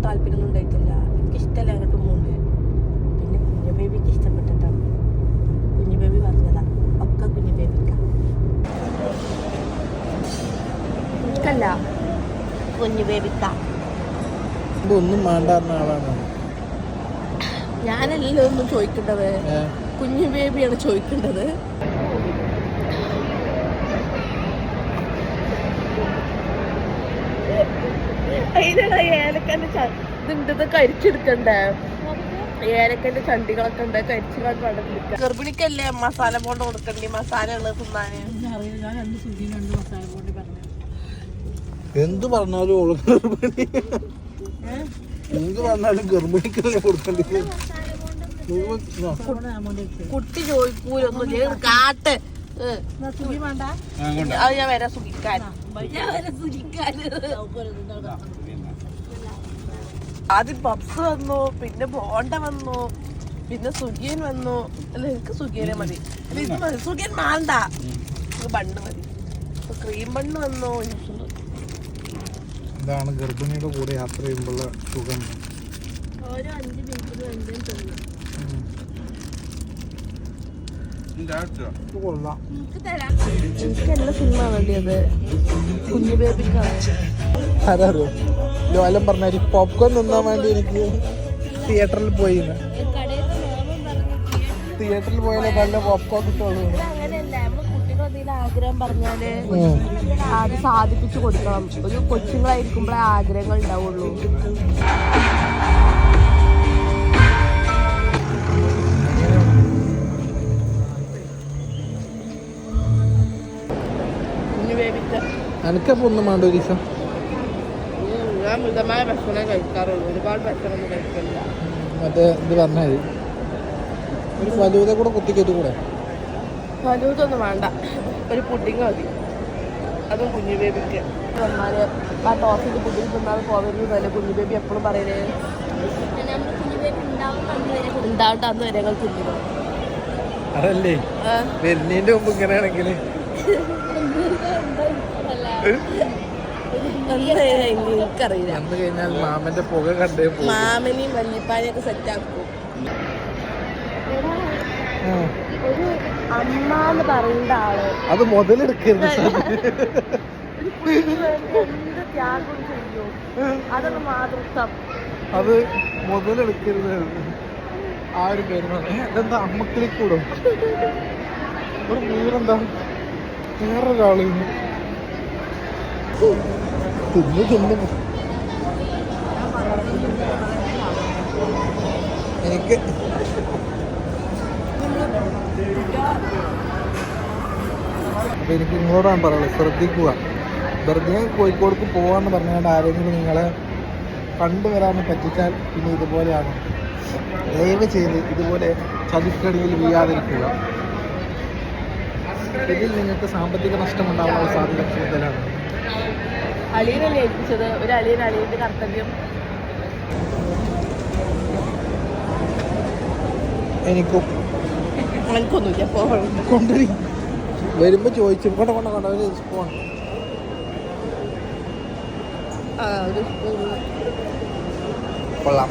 താല്പര്യമൊന്നും ഉണ്ടായിട്ടില്ല. എനിക്ക് ഇഷ്ടമല്ല അങ്ങോട്ട് പോകുന്നത്. പിന്നെ കുഞ്ഞു ബേബിക്ക് ഇഷ്ടപ്പെട്ടിട്ടാണ്. കുഞ്ഞു ബേബി പറഞ്ഞതാ, ഒക്കെ കുഞ്ഞു ബേബിക്ക, എനിക്കല്ല, കുഞ്ഞു ബേബിക്ക. ഒന്നും വേണ്ടായിരുന്ന ആളാണ് ഞാനല്ലോ ഒന്നും ചോദിക്കേണ്ടത്, കുഞ്ഞു ബേബിയാണ് ചോദിക്കേണ്ടത്. അതിനാണ് ഏലക്കന്റെ ഇതുണ്ട് കരിച്ചെടുക്കണ്ടേ, ഏലക്കന്റെ ചണ്ടികളൊക്കെ ഉണ്ട്, കരിച്ചു കണ്ടെടുക്ക. ഗർഭിണിക്കല്ലേ മസാല ബോണ്ട് കൊടുക്കണ്ടേ, മസാല ഉള്ളത് തിന്നാന്. എന്ത് പറഞ്ഞാലും എന്ത് പറഞ്ഞാലും ഗർഭിണിക്കല്ലേ കൊടുക്കേണ്ടത്. കുട്ടി ചോദിക്കൂലൊന്നും കാട്ട്. അത് ഞാൻ വരാം സുഖിക്കാൻ. ആദ്യം പപ്സ് വന്നു, പിന്നെ ബോണ്ട വന്നു, പിന്നെ സുഖിയൻ വന്നു. അല്ല എനിക്ക് സുഖിയനെ മതി, ഇത് മതി, സുഖിയൻ മാണ്ട, ബണ്ണ് മതി. ക്രീം ബണ്ണ് വന്നു. ഇതാണ് ഗർഭിണിയുടെ കൂടെ യാത്ര ചെയ്യുമ്പോഴുള്ള സുഖം. ഓരോ 5 മിനിറ്റിലും എന്തെങ്കിലും തോന്നും. എനിക്ക് എല്ലാ സിനിമ വേണ്ടിയത് കുഞ്ഞു ബേബിക്കാണ്. ആരാറിയോ ലോലം പറഞ്ഞാൽ പോപ്കോൺ തിന്നാൻ വേണ്ടി എനിക്ക് തിയേറ്ററിൽ പോയി. തിയേറ്ററിൽ പോയാലേ നല്ല പോപ്കോൺ കിട്ടുള്ളൂ. അങ്ങനെയല്ല, നമ്മള് കുട്ടികൾ എന്തെങ്കിലും ആഗ്രഹം പറഞ്ഞാല് അത് സാധിപ്പിച്ചു കൊടുക്കണം. ഒരു കൊച്ചുങ്ങളായിരിക്കുമ്പോഴേ ആഗ്രഹങ്ങൾ ഉണ്ടാവുള്ളൂ. എനിക്കപ്പോ ഒന്നും വേണ്ട ഒരു ദിവസം. ഞാൻ മിതമായ ഭക്ഷണം കഴിക്കാറുള്ളൂ, ഒരുപാട് ഭക്ഷണം ഒന്നും കഴിക്കില്ല. മറ്റേ ഇത് പറഞ്ഞാൽ ഒരു ഫലൂദ കൂടെ കുത്തിക്കയറ്റി കൂടെ. ഫലൂദൊന്നും വേണ്ട, ഒരു പുഡിങ് മതി, അതും കുഞ്ഞു ബേബിക്ക്. വന്നാല് ആ ടോഫിന്റെ പുഡിങ് തിന്നാതെ പോകരുതല്ലേ കുഞ്ഞു ബേബി എപ്പോഴും പറയലേ. ഉണ്ടാവട്ടെ, അന്ന് വരെ ഞങ്ങൾ തിന്നു. അതല്ലേ വരുന്നതിന്റെ മുമ്പ് ഇങ്ങനെയാണെങ്കിൽ എനിക്കറിയില്ല. വന്നു കഴിഞ്ഞാൽ മാമന്റെ പുക കണ്ടേ മാമനെയും വല്യപ്പാനെയൊക്കെ സെറ്റാക്കും. ഒരു അമ്മ എന്ന് പറയുന്ന ആള് അത് മുതലെടുക്കരുത്. എന്ത് ത്യാഗം ചെയ്യും, അതാണ് മാതൃത്വം. അത് മുതലെടുക്കരുത്. ആ ഒരു പേര് ഇതെന്താ അമ്മക്കിളിക്കൂടോ? ഒരു വീടെന്താ വേറൊരാള് തിന്നു തിന്നു. എനിക്ക് അപ്പൊ എനിക്ക് നിങ്ങളോടാണ് പറയുന്നത്, ശ്രദ്ധിക്കുക. വെറുതെ കോഴിക്കോടേക്ക് പോവാന്ന് പറഞ്ഞാൽ ആരെങ്കിലും നിങ്ങളെ കണ്ടുവരാമെന്ന് പറ്റിച്ചാൽ പിന്നെ ഇതുപോലെയാണ്. ദയവ് ചെയ്ത് ഇതുപോലെ ചതിക്കടിയിൽ വീഴാതിരിക്കുക. ഇതിൽ നിങ്ങൾക്ക് സാമ്പത്തിക നഷ്ടമുണ്ടാകാനുള്ള സാധ്യത കൂടുതലാണ്. അളിയനല്ലേ ഏൽപ്പിച്ചത്, ഒരു അളിയന്റെ കർത്തവ്യം. എനിക്കൊന്നുമില്ല, കൊണ്ടുവരി വരുമ്പോ ചോദിച്ചു കൊണ്ട ഒരു സ്പൂൺ. ഒരു സ്പൂൺ കൊള്ളാം.